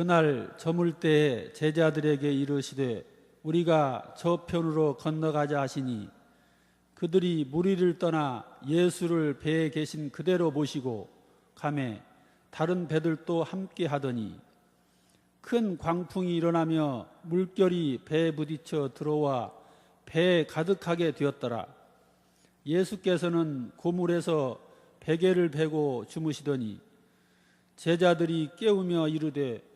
그날 저물 때에 제자들에게 이르시되 우리가 저편으로 건너가자 하시니 그들이 무리를 떠나 예수를 배에 계신 그대로 모시고 가매 다른 배들도 함께 하더니 큰 광풍이 일어나며 물결이 배에 부딪혀 들어와 배에 가득하게 되었더라. 예수께서는 고물에서 베개를 베고 주무시더니 제자들이 깨우며 이르되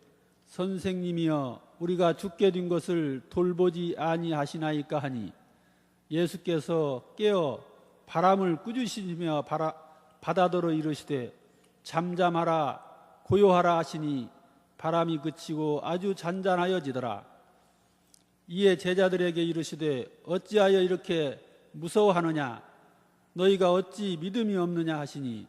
선생님이여 우리가 죽게 된 것을 돌보지 아니하시나이까 하니 예수께서 깨어 바람을 꾸짖으시며 바다더러 이르시되 잠잠하라 고요하라 하시니 바람이 그치고 아주 잔잔하여지더라. 이에 제자들에게 이르시되 어찌하여 이렇게 무서워하느냐 너희가 어찌 믿음이 없느냐 하시니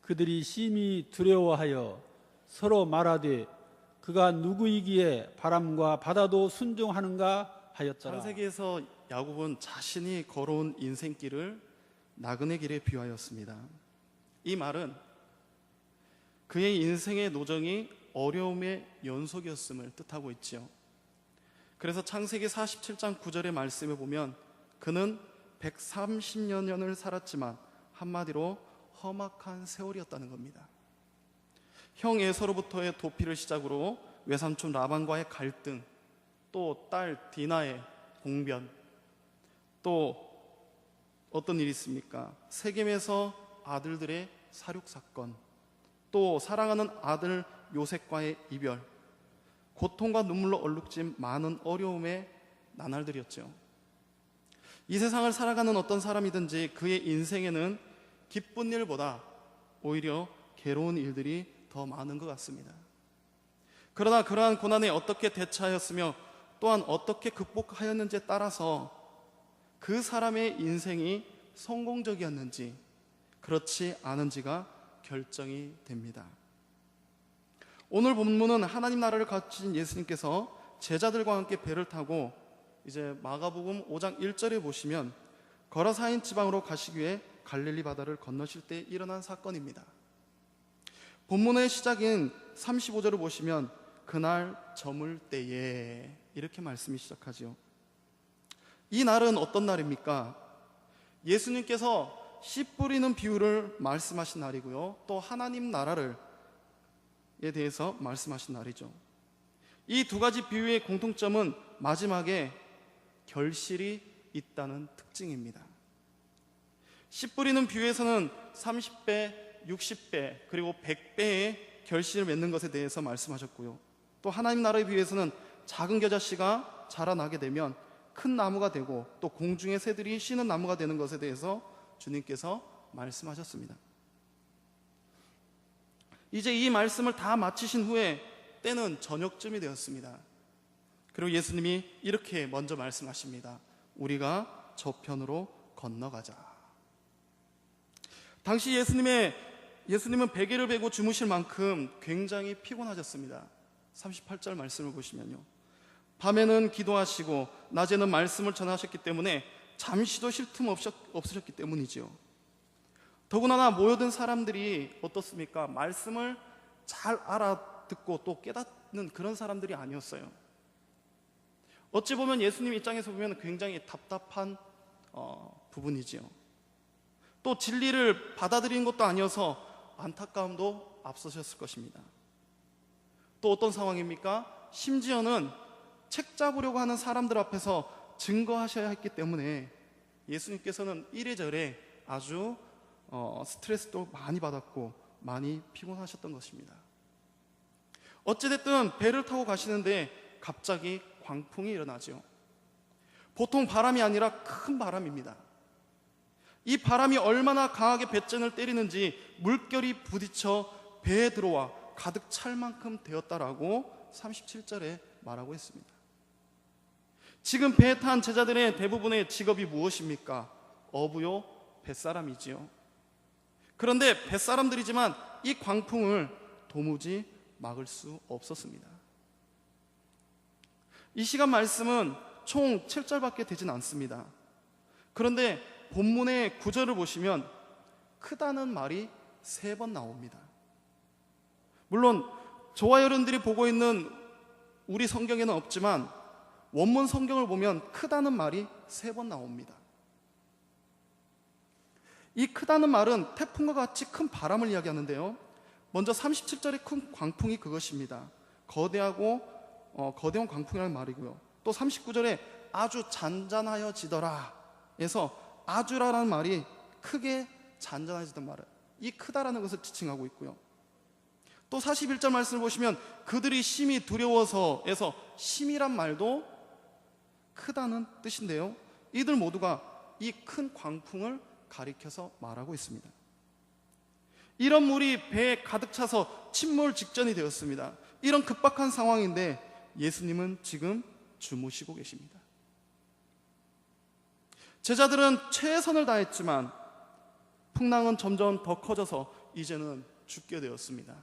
그들이 심히 두려워하여 서로 말하되 그가 누구이기에 바람과 바다도 순종하는가 하였더라. 창세기에서 야곱은 자신이 걸어온 인생길을 나그네 길에 비유하였습니다. 이 말은 그의 인생의 노정이 어려움의 연속이었음을 뜻하고 있지요. 그래서 창세기 47장 9절의 말씀에 보면 그는 130년을 살았지만 한마디로 험악한 세월이었다는 겁니다. 형 에서로부터의 도피를 시작으로 외삼촌 라반과의 갈등, 또 딸 디나의 공변, 또 어떤 일이 있습니까? 세겜에서 아들들의 살육 사건, 또 사랑하는 아들 요셉과의 이별, 고통과 눈물로 얼룩진 많은 어려움의 나날들이었죠. 이 세상을 살아가는 어떤 사람이든지 그의 인생에는 기쁜 일보다 오히려 괴로운 일들이 더 많은 것 같습니다. 그러나 그러한 고난에 어떻게 대처하였으며 또한 어떻게 극복하였는지에 따라서 그 사람의 인생이 성공적이었는지 그렇지 않은지가 결정이 됩니다. 오늘 본문은 하나님 나라를 갖추신 예수님께서 제자들과 함께 배를 타고 이제 마가복음 5장 1절에 보시면 거라사인 지방으로 가시기 위해 갈릴리 바다를 건너실 때 일어난 사건입니다. 본문의 시작인 35절을 보시면 그날 저물 때에 이렇게 말씀이 시작하죠. 이 날은 어떤 날입니까? 예수님께서 씨 뿌리는 비유를 말씀하신 날이고요, 또 하나님 나라를 에 대해서 말씀하신 날이죠. 이 두 가지 비유의 공통점은 마지막에 결실이 있다는 특징입니다. 씨 뿌리는 비유에서는 30배, 60배, 그리고 100배의 결실을 맺는 것에 대해서 말씀하셨고요, 또 하나님 나라의 비유에서는 작은 겨자씨가 자라나게 되면 큰 나무가 되고 또 공중의 새들이 쉬는 나무가 되는 것에 대해서 주님께서 말씀하셨습니다. 이제 이 말씀을 다 마치신 후에 때는 저녁쯤이 되었습니다. 그리고 예수님이 이렇게 먼저 말씀하십니다. 우리가 저편으로 건너가자. 당시 예수님은 베개를 베고 주무실 만큼 굉장히 피곤하셨습니다. 38절 말씀을 보시면요, 밤에는 기도하시고 낮에는 말씀을 전하셨기 때문에 잠시도 쉴 틈 없으셨기 때문이죠. 더구나 모여든 사람들이 어떻습니까? 말씀을 잘 알아듣고 또 깨닫는 그런 사람들이 아니었어요. 어찌 보면 예수님 입장에서 보면 굉장히 답답한 부분이지요. 또 진리를 받아들이는 것도 아니어서 안타까움도 앞서셨을 것입니다. 또 어떤 상황입니까? 심지어는 책 잡으려고 하는 사람들 앞에서 증거하셔야 했기 때문에 예수님께서는 이래저래 아주 스트레스도 많이 받았고 많이 피곤하셨던 것입니다. 어찌됐든 배를 타고 가시는데 갑자기 광풍이 일어나죠. 보통 바람이 아니라 큰 바람입니다. 이 바람이 얼마나 강하게 뱃잔을 때리는지 물결이 부딪혀 배에 들어와 가득 찰 만큼 되었다라고 37절에 말하고 있습니다. 지금 배에 탄 제자들의 대부분의 직업이 무엇입니까? 어부요, 뱃사람이지요. 그런데 뱃사람들이지만 이 광풍을 도무지 막을 수 없었습니다. 이 시간 말씀은 총 7절밖에 되진 않습니다. 그런데 본문의 9절을 보시면 크다는 말이 3번 나옵니다. 물론 저와 여러분들이 보고 있는 우리 성경에는 없지만 원문 성경을 보면 크다는 말이 3번 나옵니다. 이 크다는 말은 태풍과 같이 큰 바람을 이야기하는데요, 먼저 37절의 큰 광풍이 그것입니다. 거대한 광풍이라는 말이고요. 또 39절에 아주 잔잔하여지더라 에서 아주라는 말이 크게 잔잔해지던 말을, 이 크다라는 것을 지칭하고 있고요. 또 41절 말씀을 보시면 그들이 심히 두려워서에서 심이란 말도 크다는 뜻인데요, 이들 모두가 이 큰 광풍을 가리켜서 말하고 있습니다. 이런 물이 배에 가득 차서 침몰 직전이 되었습니다. 이런 급박한 상황인데 예수님은 지금 주무시고 계십니다. 제자들은 최선을 다했지만 풍랑은 점점 더 커져서 이제는 죽게 되었습니다.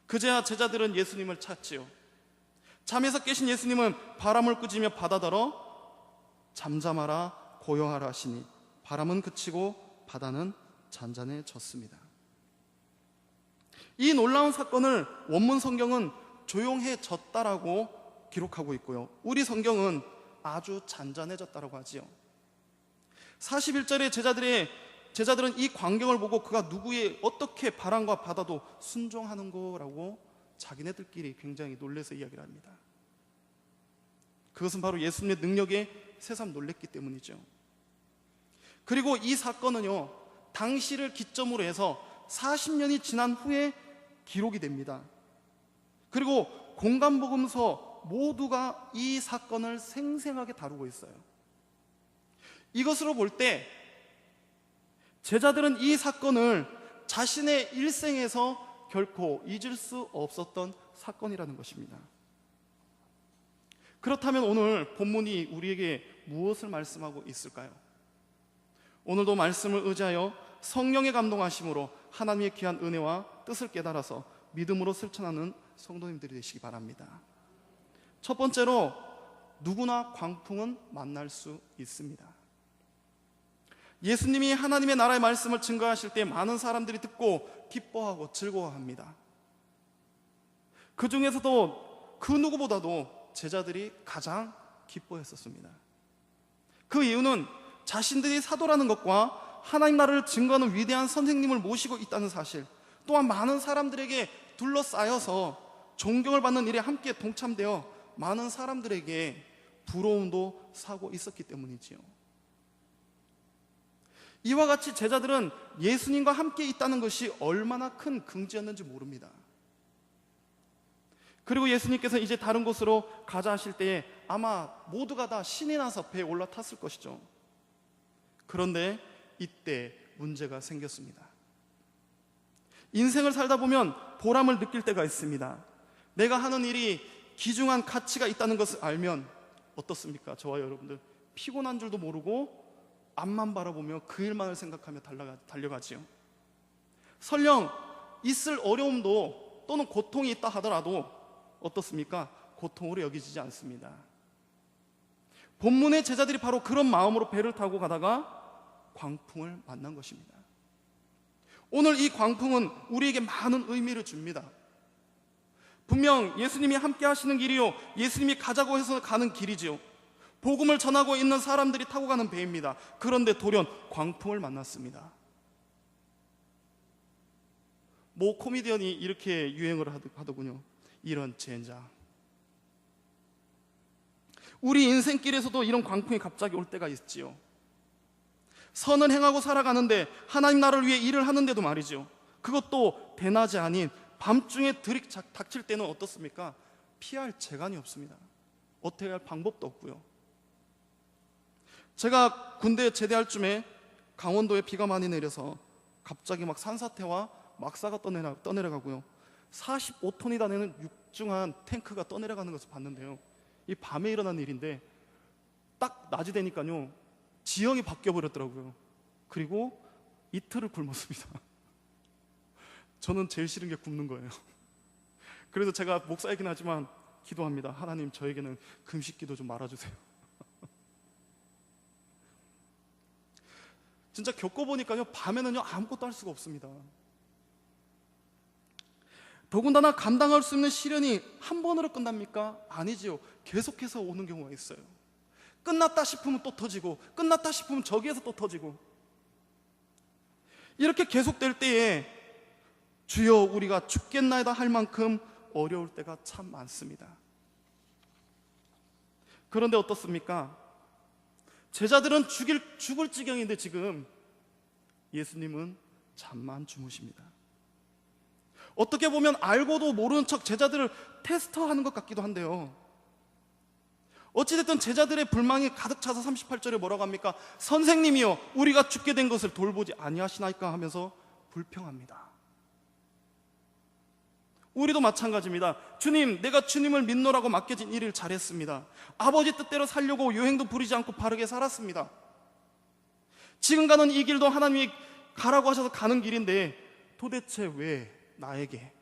그제야 제자들은 예수님을 찾지요. 잠에서 깨신 예수님은 바람을 꾸짖으며 바다더러 잠잠하라 고요하라 하시니 바람은 그치고 바다는 잔잔해졌습니다. 이 놀라운 사건을 원문 성경은 조용해졌다라고 기록하고 있고요, 우리 성경은 아주 잔잔해졌다라고 하지요. 41절에 제자들은 이 광경을 보고 그가 누구의 어떻게 바람과 바다도 순종하는 거라고 자기네들끼리 굉장히 놀라서 이야기를 합니다. 그것은 바로 예수님의 능력에 새삼 놀랬기 때문이죠. 그리고 이 사건은요, 당시를 기점으로 해서 40년이 지난 후에 기록이 됩니다. 그리고 공간복음서 모두가 이 사건을 생생하게 다루고 있어요. 이것으로 볼 때 제자들은 이 사건을 자신의 일생에서 결코 잊을 수 없었던 사건이라는 것입니다. 그렇다면 오늘 본문이 우리에게 무엇을 말씀하고 있을까요? 오늘도 말씀을 의지하여 성령의 감동하심으로 하나님의 귀한 은혜와 뜻을 깨달아서 믿음으로 실천하는 성도님들이 되시기 바랍니다. 첫 번째로, 누구나 광풍은 만날 수 있습니다. 예수님이 하나님의 나라의 말씀을 증거하실 때 많은 사람들이 듣고 기뻐하고 즐거워합니다. 그 중에서도 그 누구보다도 제자들이 가장 기뻐했었습니다. 그 이유는 자신들이 사도라는 것과 하나님 나라를 증거하는 위대한 선생님을 모시고 있다는 사실, 또한 많은 사람들에게 둘러싸여서 존경을 받는 일에 함께 동참되어 많은 사람들에게 부러움도 사고 있었기 때문이지요. 이와 같이 제자들은 예수님과 함께 있다는 것이 얼마나 큰 긍지였는지 모릅니다. 그리고 예수님께서 이제 다른 곳으로 가자 하실 때에 아마 모두가 다 신이 나서 배에 올라탔을 것이죠. 그런데 이때 문제가 생겼습니다. 인생을 살다 보면 보람을 느낄 때가 있습니다. 내가 하는 일이 귀중한 가치가 있다는 것을 알면 어떻습니까? 저와 여러분들 피곤한 줄도 모르고 앞만 바라보며 그 일만을 생각하며 달려가지요. 설령 있을 어려움도 또는 고통이 있다 하더라도 어떻습니까? 고통으로 여기지지 않습니다. 본문의 제자들이 바로 그런 마음으로 배를 타고 가다가 광풍을 만난 것입니다. 오늘 이 광풍은 우리에게 많은 의미를 줍니다. 분명 예수님이 함께 하시는 길이요, 예수님이 가자고 해서 가는 길이지요. 복음을 전하고 있는 사람들이 타고 가는 배입니다. 그런데 돌연 광풍을 만났습니다. 모 코미디언이 이렇게 유행을 하더군요. 이런 젠장. 우리 인생길에서도 이런 광풍이 갑자기 올 때가 있지요. 선을 행하고 살아가는데 하나님 나라를 위해 일을 하는데도 말이죠, 그것도 대낮이 아닌 밤중에 들이 닥칠 때는 어떻습니까? 피할 재간이 없습니다. 어떻게 할 방법도 없고요. 제가 군대 제대할 쯤에 강원도에 비가 많이 내려서 갑자기 막 산사태와 막사가 떠내려가고요, 45톤이 되는 육중한 탱크가 떠내려가는 것을 봤는데요, 이 밤에 일어난 일인데 딱 낮이 되니까요 지형이 바뀌어버렸더라고요. 그리고 이틀을 굶었습니다. 저는 제일 싫은 게 굶는 거예요. 그래서 제가 목사이긴 하지만 기도합니다. 하나님, 저에게는 금식기도 좀 말아주세요. 진짜 겪어보니까요 밤에는요 아무것도 할 수가 없습니다. 더군다나 감당할 수 있는 시련이 한 번으로 끝납니까? 아니지요. 계속해서 오는 경우가 있어요. 끝났다 싶으면 또 터지고, 끝났다 싶으면 저기에서 또 터지고, 이렇게 계속될 때에 주여 우리가 죽겠나이다 할 만큼 어려울 때가 참 많습니다. 그런데 어떻습니까? 제자들은 죽을 지경인데 지금 예수님은 잠만 주무십니다. 어떻게 보면 알고도 모르는 척 제자들을 테스트하는 것 같기도 한데요. 어찌됐든 제자들의 불만이 가득 차서 38절에 뭐라고 합니까? 선생님이여 우리가 죽게 된 것을 돌보지 아니하시나이까 하면서 불평합니다. 우리도 마찬가지입니다. 주님, 내가 주님을 믿노라고 맡겨진 일을 잘했습니다. 아버지 뜻대로 살려고 유행도 부리지 않고 바르게 살았습니다. 지금 가는 이 길도 하나님이 가라고 하셔서 가는 길인데 도대체 왜 나에게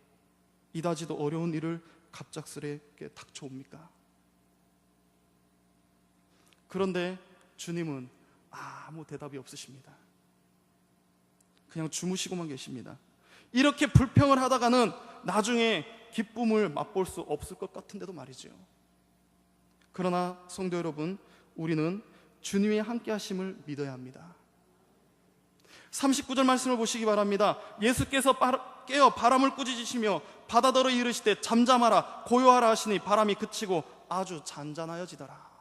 이다지도 어려운 일을 갑작스럽게 닥쳐옵니까? 그런데 주님은 아무 대답이 없으십니다. 그냥 주무시고만 계십니다. 이렇게 불평을 하다가는 나중에 기쁨을 맛볼 수 없을 것 같은데도 말이죠. 그러나 성도 여러분, 우리는 주님의 함께 하심을 믿어야 합니다. 39절 말씀을 보시기 바랍니다. 예수께서 깨어 바람을 꾸짖으시며 바다더러 이르시되 잠잠하라 고요하라 하시니 바람이 그치고 아주 잔잔하여지더라.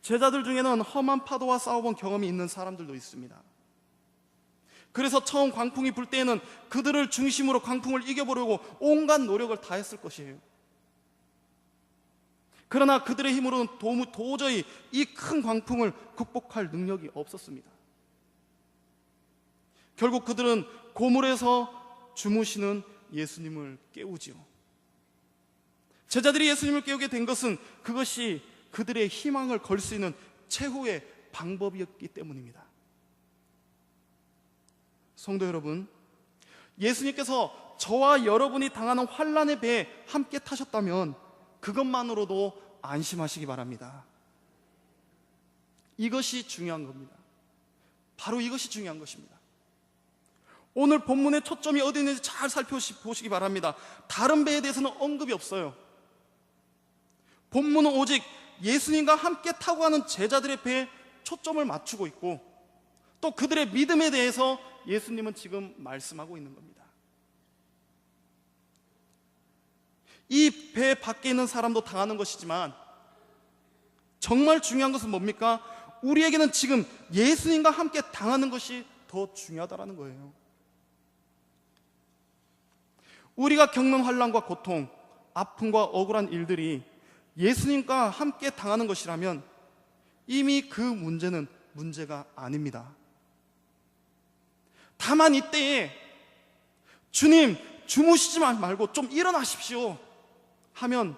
제자들 중에는 험한 파도와 싸워본 경험이 있는 사람들도 있습니다. 그래서 처음 광풍이 불 때에는 그들을 중심으로 광풍을 이겨보려고 온갖 노력을 다했을 것이에요. 그러나 그들의 힘으로는 도저히 이 큰 광풍을 극복할 능력이 없었습니다. 결국 그들은 고물에서 주무시는 예수님을 깨우지요. 제자들이 예수님을 깨우게 된 것은 그것이 그들의 희망을 걸 수 있는 최후의 방법이었기 때문입니다. 성도 여러분, 예수님께서 저와 여러분이 당하는 환난의 배에 함께 타셨다면 그것만으로도 안심하시기 바랍니다. 이것이 중요한 겁니다. 바로 이것이 중요한 것입니다. 오늘 본문의 초점이 어디 있는지 잘 살펴보시기 바랍니다. 다른 배에 대해서는 언급이 없어요. 본문은 오직 예수님과 함께 타고 가는 제자들의 배에 초점을 맞추고 있고 또 그들의 믿음에 대해서 예수님은 지금 말씀하고 있는 겁니다. 이 배 밖에 있는 사람도 당하는 것이지만 정말 중요한 것은 뭡니까? 우리에게는 지금 예수님과 함께 당하는 것이 더 중요하다는 거예요. 우리가 겪는 환난과 고통, 아픔과 억울한 일들이 예수님과 함께 당하는 것이라면 이미 그 문제는 문제가 아닙니다. 다만 이때에 주님 주무시지 말고 좀 일어나십시오 하면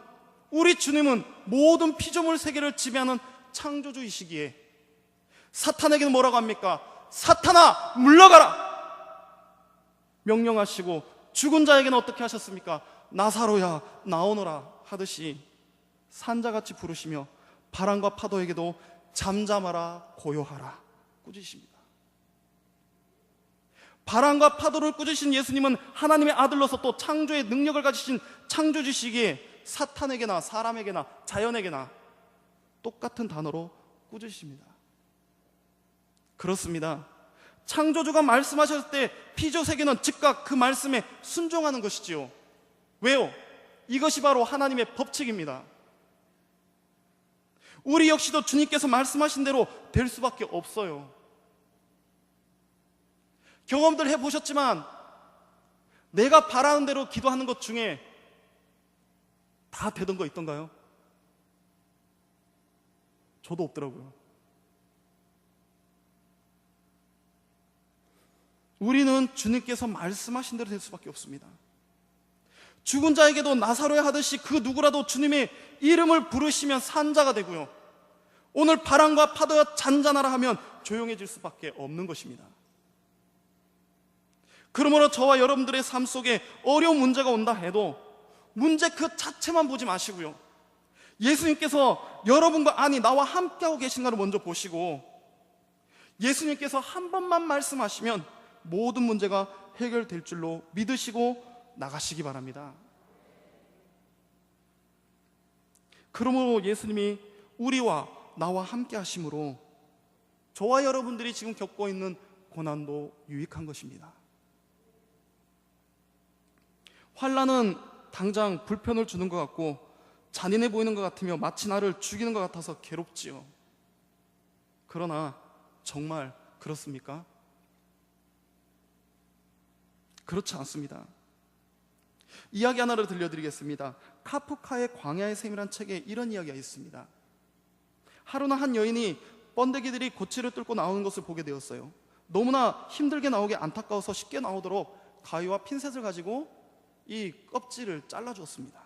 우리 주님은 모든 피조물 세계를 지배하는 창조주이시기에 사탄에게는 뭐라고 합니까? 사탄아 물러가라 명령하시고 죽은 자에게는 어떻게 하셨습니까? 나사로야 나오너라 하듯이 산자같이 부르시며 바람과 파도에게도 잠잠하라 고요하라 꾸짖으십니다. 바람과 파도를 꾸짖으신 예수님은 하나님의 아들로서 또 창조의 능력을 가지신 창조주시기에 사탄에게나 사람에게나 자연에게나 똑같은 단어로 꾸짖으십니다. 그렇습니다. 창조주가 말씀하셨을 때 피조세계는 즉각 그 말씀에 순종하는 것이지요. 왜요? 이것이 바로 하나님의 법칙입니다. 우리 역시도 주님께서 말씀하신 대로 될 수밖에 없어요. 경험들 해보셨지만 내가 바라는 대로 기도하는 것 중에 다 되던 거 있던가요? 저도 없더라고요. 우리는 주님께서 말씀하신 대로 될 수밖에 없습니다. 죽은 자에게도 나사로야 하듯이 그 누구라도 주님의 이름을 부르시면 산자가 되고요. 오늘 바람과 파도가 잔잔하라 하면 조용해질 수밖에 없는 것입니다. 그러므로 저와 여러분들의 삶 속에 어려운 문제가 온다 해도 문제 그 자체만 보지 마시고요. 예수님께서 여러분과 아니 나와 함께하고 계신가를 먼저 보시고 예수님께서 한 번만 말씀하시면 모든 문제가 해결될 줄로 믿으시고 나가시기 바랍니다. 그러므로 예수님이 우리와 나와 함께 하심으로 저와 여러분들이 지금 겪고 있는 고난도 유익한 것입니다. 환난은 당장 불편을 주는 것 같고 잔인해 보이는 것 같으며 마치 나를 죽이는 것 같아서 괴롭지요. 그러나 정말 그렇습니까? 그렇지 않습니다. 이야기 하나를 들려드리겠습니다. 카프카의 광야의 샘이란 책에 이런 이야기가 있습니다. 하루나 한 여인이 번데기들이 고치를 뚫고 나오는 것을 보게 되었어요. 너무나 힘들게 나오게 안타까워서 쉽게 나오도록 가위와 핀셋을 가지고 이 껍질을 잘라주었습니다.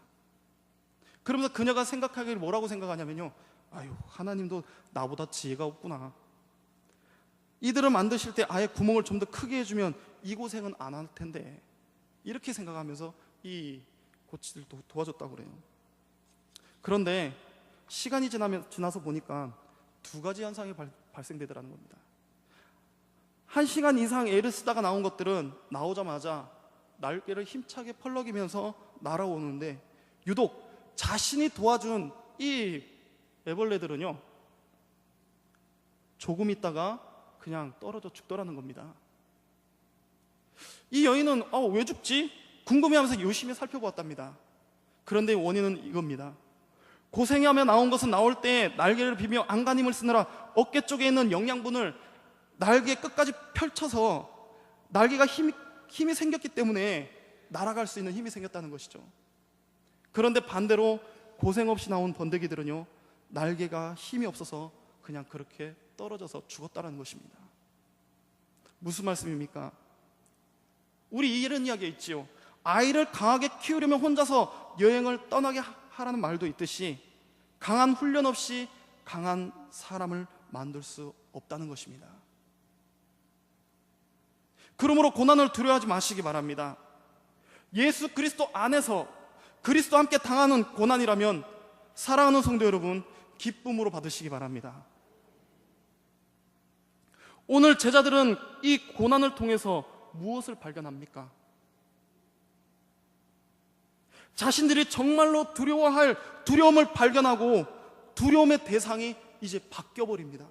그러면서 그녀가 생각하기를 뭐라고 생각하냐면요, 아유, 하나님도 나보다 지혜가 없구나. 이들을 만드실 때 아예 구멍을 좀 더 크게 해주면 이 고생은 안 할 텐데, 이렇게 생각하면서 이 고치를 도와줬다고 그래요. 그런데 시간이 지나서 보니까 두 가지 현상이 발생되더라는 겁니다. 1시간 이상 애를 쓰다가 나온 것들은 나오자마자 날개를 힘차게 펄럭이면서 날아오는데, 유독 자신이 도와준 이 애벌레들은요, 조금 있다가 그냥 떨어져 죽더라는 겁니다. 이 여인은 왜 죽지? 궁금해하면서 열심히 살펴보았답니다. 그런데 원인은 이겁니다. 고생하며 나온 것은 나올 때 날개를 비비며 안간힘을 쓰느라 어깨 쪽에 있는 영양분을 날개 끝까지 펼쳐서 날개가 힘이 생겼기 때문에 날아갈 수 있는 힘이 생겼다는 것이죠. 그런데 반대로 고생 없이 나온 번데기들은요, 날개가 힘이 없어서 그냥 그렇게 떨어져서 죽었다는 것입니다. 무슨 말씀입니까? 우리 이런 이야기가 있지요. 아이를 강하게 키우려면 혼자서 여행을 떠나게 하라는 말도 있듯이 강한 훈련 없이 강한 사람을 만들 수 없다는 것입니다. 그러므로 고난을 두려워하지 마시기 바랍니다. 예수 그리스도 안에서 그리스도와 함께 당하는 고난이라면 사랑하는 성도 여러분, 기쁨으로 받으시기 바랍니다. 오늘 제자들은 이 고난을 통해서 무엇을 발견합니까? 자신들이 정말로 두려워할 두려움을 발견하고 두려움의 대상이 이제 바뀌어버립니다.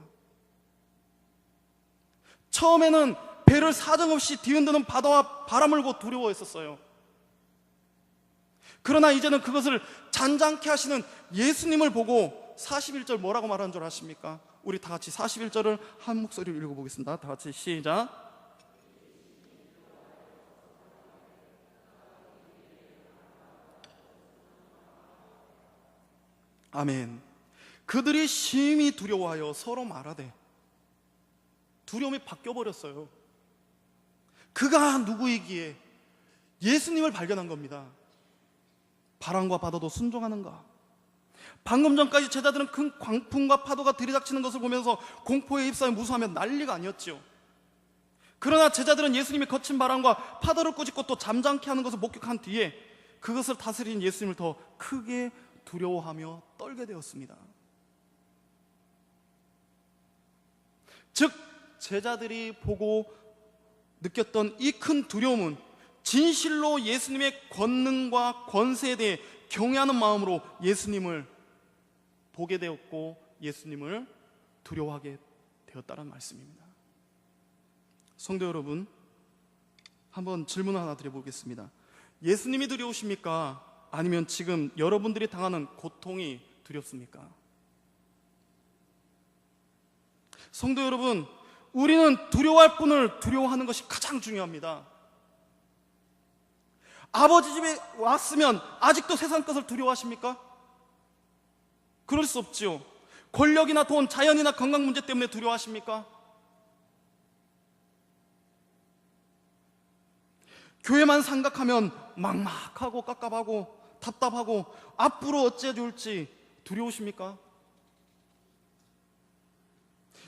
처음에는 배를 사정없이 뒤흔드는 바다와 바람을 보고 두려워했었어요. 그러나 이제는 그것을 잔잔케 하시는 예수님을 보고 41절 뭐라고 말하는 줄 아십니까? 우리 다 같이 41절을 한 목소리로 읽어보겠습니다. 다 같이 시작. 아멘. 그들이 심히 두려워하여 서로 말하되, 두려움이 바뀌어버렸어요. 그가 누구이기에? 예수님을 발견한 겁니다. 바람과 바다도 순종하는가? 방금 전까지 제자들은 큰 광풍과 파도가 들이닥치는 것을 보면서 공포에 휩싸여 무서워하며 난리가 아니었죠. 그러나 제자들은 예수님이 거친 바람과 파도를 꾸짖고 또 잠잠케 하는 것을 목격한 뒤에 그것을 다스린 예수님을 더 크게 두려워하며 떨게 되었습니다. 즉 제자들이 보고 느꼈던 이 큰 두려움은 진실로 예수님의 권능과 권세에 대해 경외하는 마음으로 예수님을 보게 되었고 예수님을 두려워하게 되었다는 말씀입니다. 성도 여러분, 한번 질문 하나 드려보겠습니다. 예수님이 두려우십니까? 아니면 지금 여러분들이 당하는 고통이 두렵습니까? 성도 여러분, 우리는 두려워할 분을 두려워하는 것이 가장 중요합니다. 아버지 집에 왔으면 아직도 세상 것을 두려워하십니까? 그럴 수 없지요. 권력이나 돈, 자연이나 건강 문제 때문에 두려워하십니까? 교회만 생각하면 막막하고 깝깝하고 답답하고 앞으로 어찌해 줄지 두려우십니까?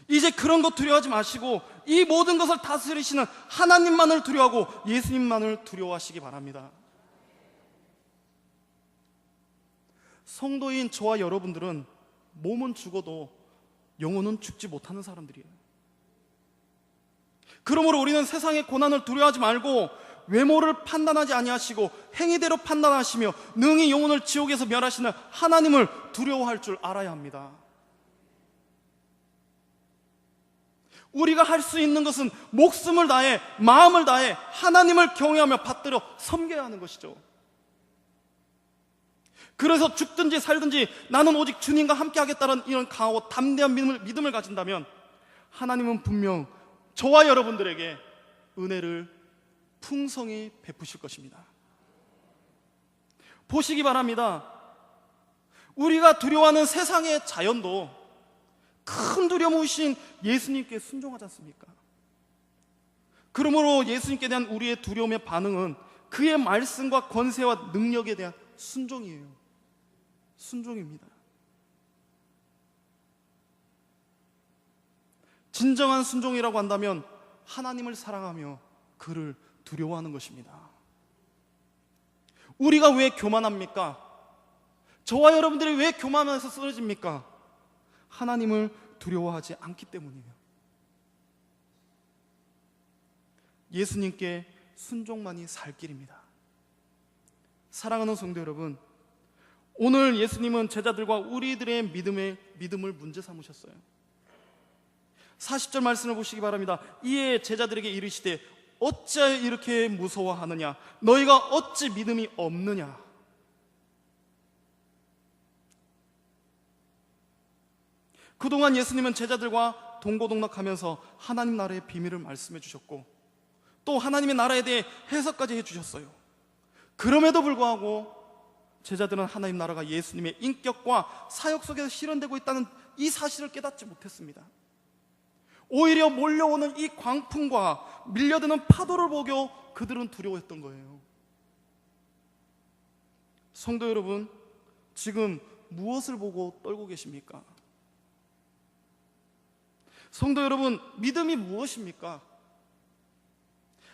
이제 그런 것 두려워하지 마시고 이 모든 것을 다스리시는 하나님만을 두려워하고 예수님만을 두려워하시기 바랍니다. 성도인 저와 여러분들은 몸은 죽어도 영혼은 죽지 못하는 사람들이에요. 그러므로 우리는 세상의 고난을 두려워하지 말고 외모를 판단하지 아니하시고 행위대로 판단하시며 능히 영혼을 지옥에서 멸하시는 하나님을 두려워할 줄 알아야 합니다. 우리가 할 수 있는 것은 목숨을 다해 마음을 다해 하나님을 경외하며 받들어 섬겨야 하는 것이죠. 그래서 죽든지 살든지 나는 오직 주님과 함께 하겠다는 이런 강하고 담대한 믿음을 가진다면 하나님은 분명 저와 여러분들에게 은혜를 풍성히 베푸실 것입니다. 보시기 바랍니다. 우리가 두려워하는 세상의 자연도 큰 두려움이신 예수님께 순종하지 않습니까? 그러므로 예수님께 대한 우리의 두려움의 반응은 그의 말씀과 권세와 능력에 대한 순종이에요. 순종입니다. 진정한 순종이라고 한다면 하나님을 사랑하며 그를 두려워하는 것입니다. 우리가 왜 교만합니까? 저와 여러분들이 왜 교만해서 쓰러집니까? 하나님을 두려워하지 않기 때문이에요. 예수님께 순종만이 살 길입니다. 사랑하는 성도 여러분, 오늘 예수님은 제자들과 우리들의 믿음을 문제 삼으셨어요. 40절 말씀을 보시기 바랍니다. 이에 제자들에게 이르시되 어찌하여 이렇게 무서워하느냐? 너희가 어찌 믿음이 없느냐? 그동안 예수님은 제자들과 동고동락하면서 하나님 나라의 비밀을 말씀해 주셨고 또 하나님의 나라에 대해 해석까지 해주셨어요. 그럼에도 불구하고 제자들은 하나님 나라가 예수님의 인격과 사역 속에서 실현되고 있다는 이 사실을 깨닫지 못했습니다. 오히려 몰려오는 이 광풍과 밀려드는 파도를 보고 그들은 두려워했던 거예요. 성도 여러분, 지금 무엇을 보고 떨고 계십니까? 성도 여러분, 믿음이 무엇입니까?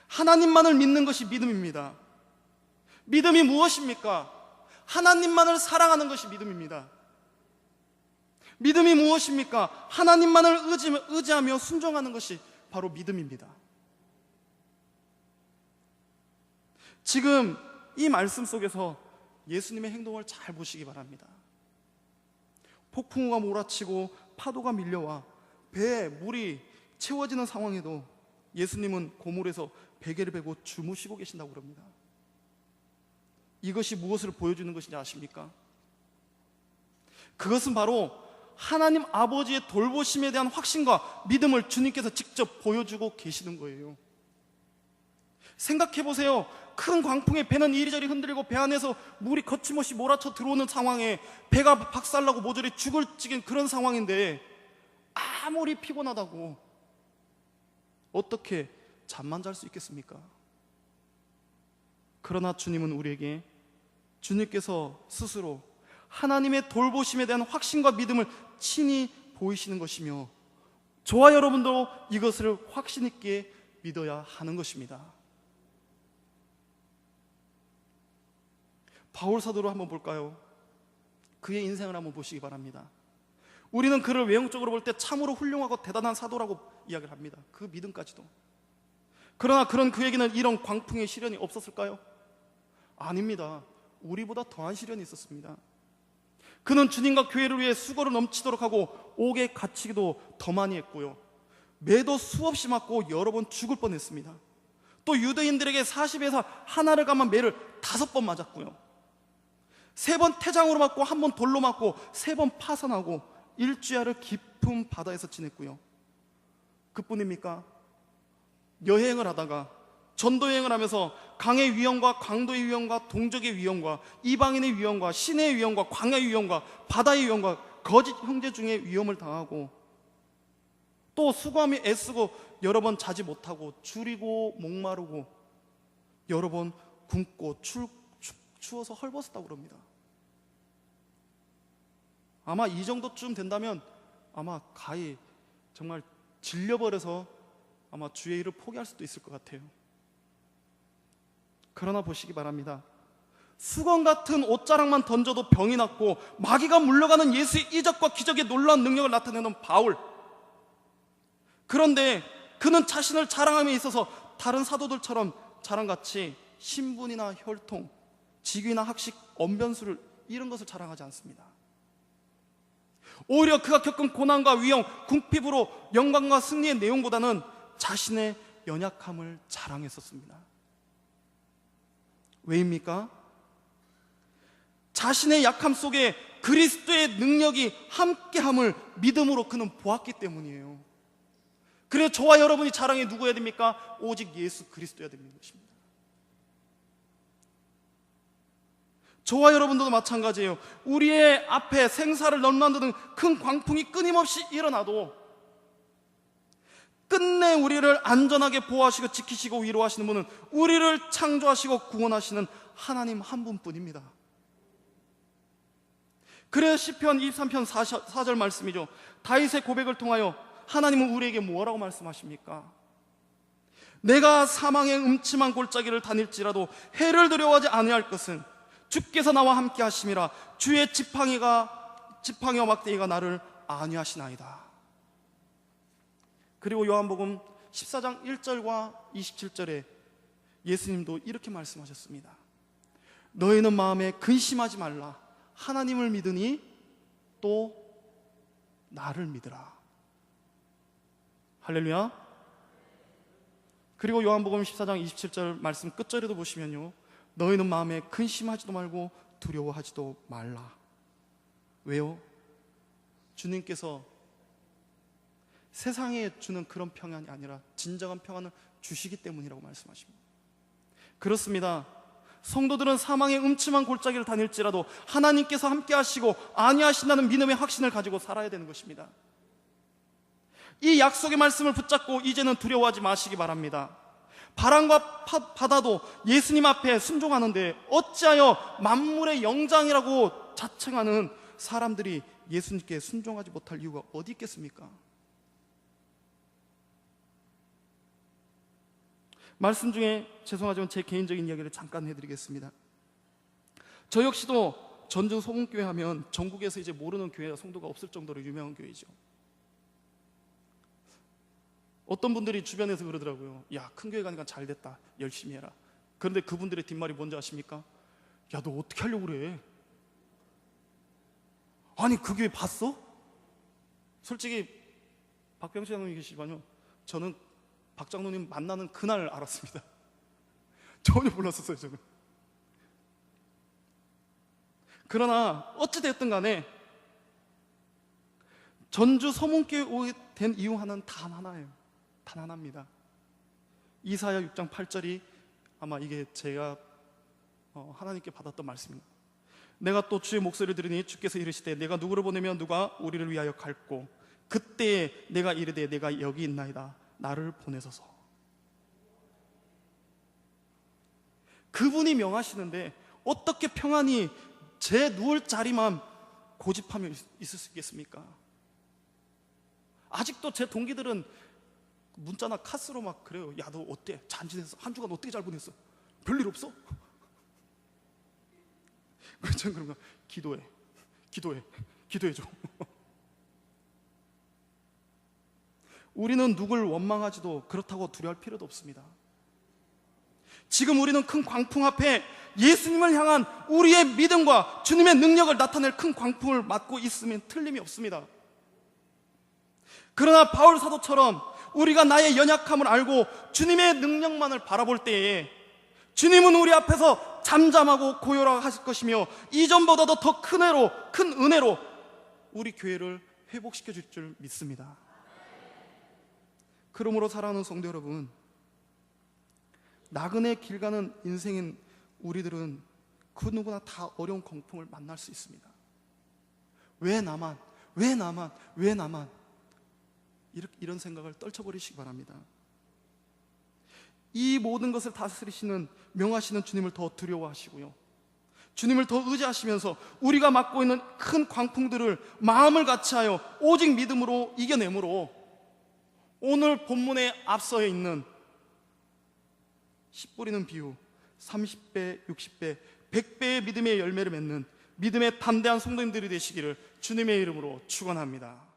하나님만을 믿는 것이 믿음입니다. 믿음이 무엇입니까? 하나님만을 사랑하는 것이 믿음입니다. 믿음이 무엇입니까? 하나님만을 의지하며 순종하는 것이 바로 믿음입니다. 지금 이 말씀 속에서 예수님의 행동을 잘 보시기 바랍니다. 폭풍우가 몰아치고 파도가 밀려와 배에 물이 채워지는 상황에도 예수님은 고물에서 베개를 베고 주무시고 계신다고 그럽니다. 이것이 무엇을 보여주는 것인지 아십니까? 그것은 바로 하나님 아버지의 돌보심에 대한 확신과 믿음을 주님께서 직접 보여주고 계시는 거예요. 생각해 보세요. 큰 광풍에 배는 이리저리 흔들리고 배 안에서 물이 거침없이 몰아쳐 들어오는 상황에 배가 박살나고 모조리 죽을 지긴 그런 상황인데 아무리 피곤하다고 어떻게 잠만 잘 수 있겠습니까? 그러나 주님은 우리에게 주님께서 스스로 하나님의 돌보심에 대한 확신과 믿음을 친히 보이시는 것이며 저와 여러분도 이것을 확신 있게 믿어야 하는 것입니다. 바울 사도를 한번 볼까요? 그의 인생을 한번 보시기 바랍니다. 우리는 그를 외형적으로 볼 때 참으로 훌륭하고 대단한 사도라고 이야기를 합니다. 그 믿음까지도. 그러나 그런 그에게는 이런 광풍의 시련이 없었을까요? 아닙니다. 우리보다 더한 시련이 있었습니다. 그는 주님과 교회를 위해 수고를 넘치도록 하고 옥에 갇히기도 더 많이 했고요. 매도 수없이 맞고 여러 번 죽을 뻔했습니다. 또 유대인들에게 40에서 하나를 감은 매를 5번 맞았고요. 3번 태장으로 맞고 1번 돌로 맞고 3번 파선하고 일주야를 깊은 바다에서 지냈고요. 그뿐입니까? 여행을 하다가 전도여행을 하면서 강의 위험과 강도의 위험과 동족의 위험과 이방인의 위험과 시내의 위험과 광야의 위험과 바다의 위험과 거짓 형제 중에 위험을 당하고 또 수고하며 애쓰고 여러 번 자지 못하고 줄이고 목마르고 여러 번 굶고 추워서 헐벗었다고 그럽니다. 아마 이 정도쯤 된다면 아마 가히 정말 질려버려서 아마 주의 일을 포기할 수도 있을 것 같아요. 그러나 보시기 바랍니다. 수건 같은 옷자락만 던져도 병이 낫고 마귀가 물러가는 예수의 이적과 기적의 놀라운 능력을 나타내는 바울. 그런데 그는 자신을 자랑함에 있어서 다른 사도들처럼 자랑같이 신분이나 혈통, 직위나 학식, 언변수를 이런 것을 자랑하지 않습니다. 오히려 그가 겪은 고난과 위험, 궁핍으로 영광과 승리의 내용보다는 자신의 연약함을 자랑했었습니다. 왜입니까? 자신의 약함 속에 그리스도의 능력이 함께함을 믿음으로 그는 보았기 때문이에요. 그래서 저와 여러분이 자랑이 누구여야 됩니까? 오직 예수 그리스도여야 되는 것입니다. 저와 여러분들도 마찬가지예요. 우리의 앞에 생사를 넘나드는 큰 광풍이 끊임없이 일어나도 끝내 우리를 안전하게 보호하시고 지키시고 위로하시는 분은 우리를 창조하시고 구원하시는 하나님 한 분뿐입니다. 그래서 시편 23편 4절 말씀이죠. 다윗의 고백을 통하여 하나님은 우리에게 뭐라고 말씀하십니까? 내가 사망의 음침한 골짜기를 다닐지라도 해를 두려워하지 아니할 것은 주께서 나와 함께 하심이라. 주의 지팡이와 막대기가 나를 안위하시나이다. 그리고 요한복음 14장 1절과 27절에 예수님도 이렇게 말씀하셨습니다. 너희는 마음에 근심하지 말라. 하나님을 믿으니 또 나를 믿으라. 할렐루야. 그리고 요한복음 14장 27절 말씀 끝절에도 보시면요, 너희는 마음에 근심하지도 말고 두려워하지도 말라. 왜요? 주님께서 세상에 주는 그런 평안이 아니라 진정한 평안을 주시기 때문이라고 말씀하십니다. 그렇습니다. 성도들은 사망의 음침한 골짜기를 다닐지라도 하나님께서 함께 하시고 안위하신다는 믿음의 확신을 가지고 살아야 되는 것입니다. 이 약속의 말씀을 붙잡고 이제는 두려워하지 마시기 바랍니다. 바람과 바다도 예수님 앞에 순종하는데 어찌하여 만물의 영장이라고 자칭하는 사람들이 예수님께 순종하지 못할 이유가 어디 있겠습니까? 말씀 중에 죄송하지만 제 개인적인 이야기를 잠깐 해드리겠습니다. 저 역시도 전주 소문교회 하면 전국에서 이제 모르는 교회가 성도가 없을 정도로 유명한 교회죠. 어떤 분들이 주변에서 그러더라고요. 야, 큰 교회 가니까 잘 됐다. 열심히 해라. 그런데 그분들의 뒷말이 뭔지 아십니까? 야, 너 어떻게 하려고 그래? 아니, 그 교회 봤어? 솔직히 박병수 장로님 계시지만요, 저는 박 장로님 만나는 그날 알았습니다. 전혀 몰랐었어요, 저는. 그러나 어찌됐든 간에 전주 서문교회 된 이유 하나는 단 하나예요. 단 하나입니다. 이사야 6장 8절이 아마 이게 제가 하나님께 받았던 말씀입니다. 내가 또 주의 목소리를 들으니 주께서 이르시되 내가 누구를 보내면 누가 우리를 위하여 갈고 그때에 내가 이르되 내가 여기 있나이다. 나를 보내소서. 그분이 명하시는데 어떻게 평안히 제 누울 자리만 고집하며 있을 수 있겠습니까? 아직도 제 동기들은 문자나 카스로 막 그래요. 야, 너 어때? 잘 지냈어? 한 주간 어떻게 잘 보냈어? 별일 없어? 그렇죠? 그런가? 기도해줘. 우리는 누굴 원망하지도 그렇다고 두려워할 필요도 없습니다. 지금 우리는 큰 광풍 앞에 예수님을 향한 우리의 믿음과 주님의 능력을 나타낼 큰 광풍을 맞고 있으면 틀림이 없습니다. 그러나 바울 사도처럼 우리가 나의 연약함을 알고 주님의 능력만을 바라볼 때에 주님은 우리 앞에서 잠잠하고 고요하게 하실 것이며 이전보다도 더 큰 은혜로 우리 교회를 회복시켜 줄 줄 믿습니다. 그러므로 사랑하는 성도 여러분, 나그네 길 가는 인생인 우리들은 그 누구나 다 어려운 광풍을 만날 수 있습니다. 왜 나만 이런 생각을 떨쳐버리시기 바랍니다. 이 모든 것을 다스리시는 명하시는 주님을 더 두려워하시고요, 주님을 더 의지하시면서 우리가 맡고 있는 큰 광풍들을 마음을 같이하여 오직 믿음으로 이겨내므로 오늘 본문에 앞서에 있는 씨 뿌리는 비유, 30배, 60배, 100배의 믿음의 열매를 맺는 믿음의 담대한 성도님들이 되시기를 주님의 이름으로 축원합니다.